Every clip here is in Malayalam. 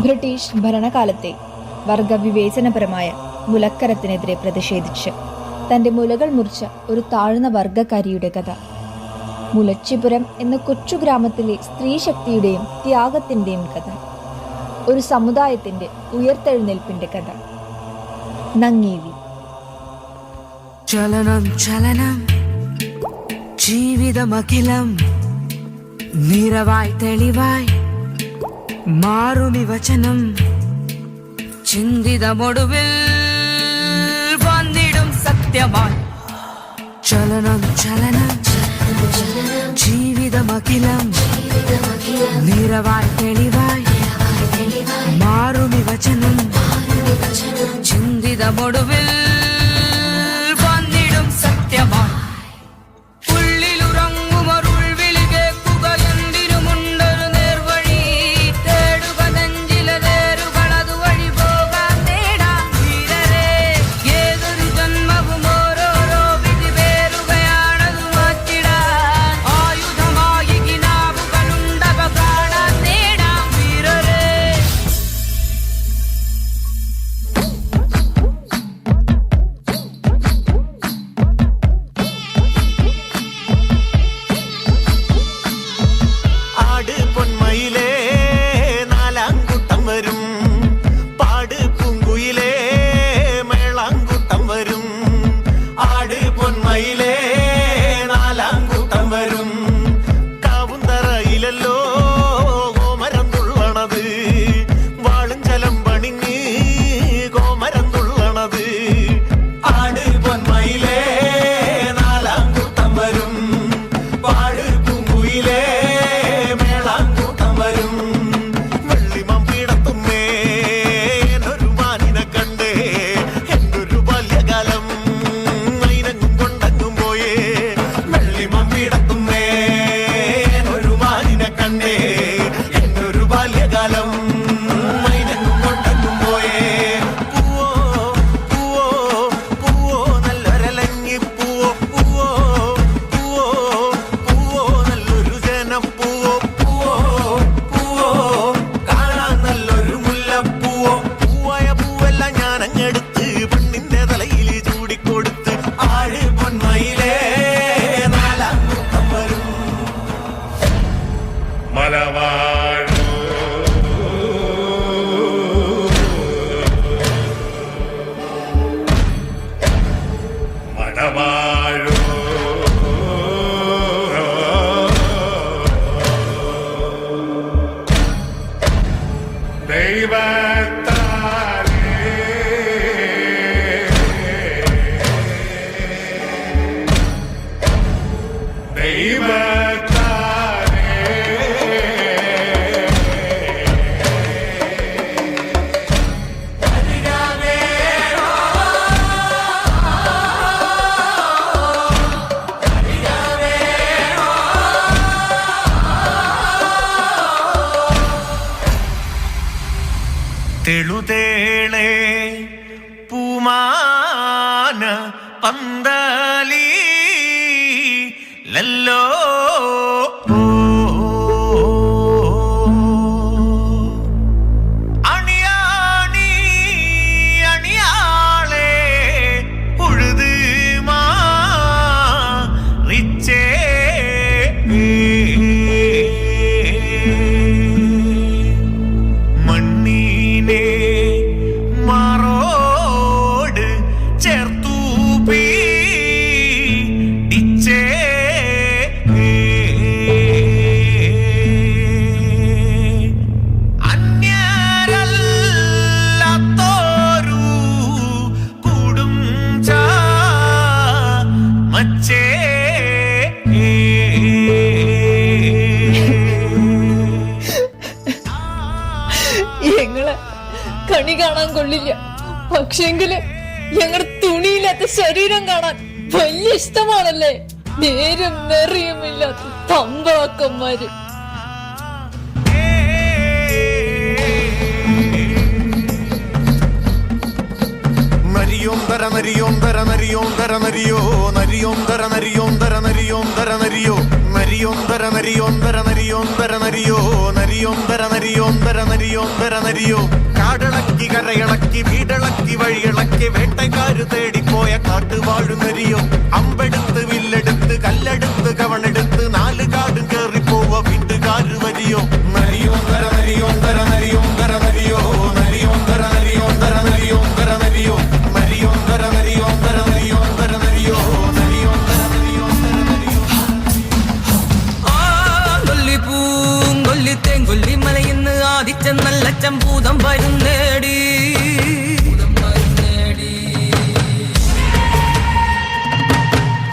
ബ്രിട്ടീഷ് ഭരണകാലത്തെ വർഗവിവേചനപരമായ മുലക്കരത്തിനെതിരെ പ്രതിഷേധിച്ച് തൻ്റെ മുലകൾ മുറിച്ച ഒരു താഴ്ന്ന വർഗക്കാരിയുടെ കഥ. മുലച്ചിപുരം എന്ന കൊച്ചു ഗ്രാമത്തിലെ സ്ത്രീശക്തിയുടെയും ത്യാഗത്തിൻ്റെയും കഥ. ഒരു സമുദായത്തിൻ്റെ ഉയർത്തെഴുന്നേൽപ്പിൻ്റെ കഥ. നങ്ങേലി. ചലനം ചലനം ജീവിതമഖിലം നിറവായി തെളിവായി മാറുമി വചനം ചിന്തിതമൊടുവിൽ വന്നിടും സത്യമായി. ചലനം ചലനം ജീവിതമഖിലം നിറവായി തെളിവായി മാറുമി വചനം ചിന്തിതമൊടുവിൽ വന്നിടും സത്യമായി. തെളുതേളെ പൂമാന പന്തലി ലല്ലോ അണിയാണി അണിയാളെ ഉഴുത് മാറിച്ചേ ഞങ്ങളെ കണി കാണാൻ കൊള്ളില്ല, പക്ഷെങ്കില് ഞങ്ങളുടെ തുണിയില്ലാത്ത ശരീരം കാണാൻ വലിയ ഇഷ്ടമാണല്ലേ. നേരും നെറിയുമില്ലാത്ത തമ്പാക്കന്മാര്. നരിയോന്തര നരിയോന്തര നരിയോന്തര നരിയോ നരിയോന്തര നരിയോന്തര നരിയോന്തര നരിയോ നരിയോന്തര നരിയോന്തര നരിയോന്തര നരിയോ നരിയോന്തര നരിയോന്തര നരിയോന്തര നരിയോ കരയിളക്കി വീടിളക്കി വഴിയിളക്കി വേട്ടക്കാര് തേടിപ്പോയ കാട്ടുവാഴുന്നരിയോ അമ്പെടുത്ത് വില്ലെടുത്ത് കല്ലെടുത്ത് കവണെടുത്ത് നാല് കാടും കേറിപ്പോവ വീട്ടുകാര് വരിയോ നരിയോന്തര നരിയോന്തര നരിയോന്തര നരിയോ നരിയോന്തര നരിയോന്തര നരിയോന്തര നരിയോ നരിയോന്തര നരിയോന്തര നരിയോന്തര നരിയോ നരിയോന്തര നരിയോന്തര നരിയോ കൊല്ലി തേങ്കൊല്ലി മലയിന്ന് ആദിച്ച നല്ല ചമ്പൂതം വരുന്നേടി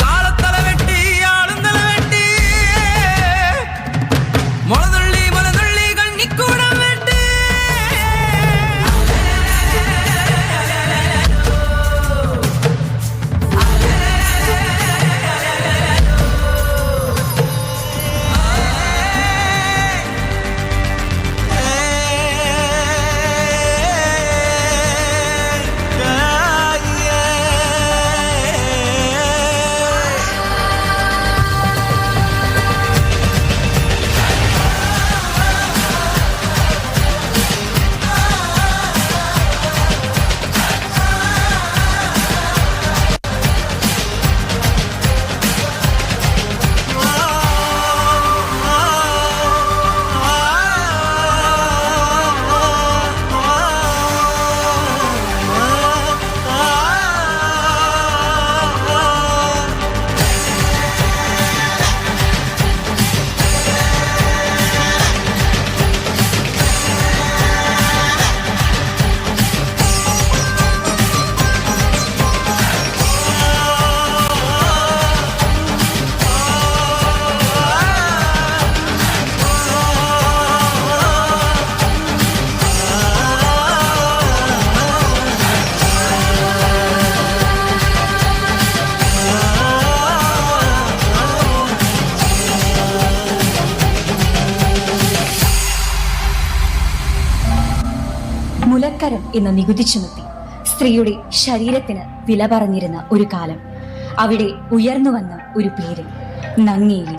കാളത്തല വെട്ടി ആളും തല വെട്ടി മുളതുള്ളി മുളതുള്ളി കണ്ണിക്കൂടം വെട്ടി മുലക്കരം എന്ന് നികുതി ചുമത്തി സ്ത്രീയുടെ ശരീരത്തിന് വില പറഞ്ഞിരുന്ന ഒരു കാലം. അവിടെ ഉയർന്നു വന്ന ഒരു പേര് നങ്ങേലി.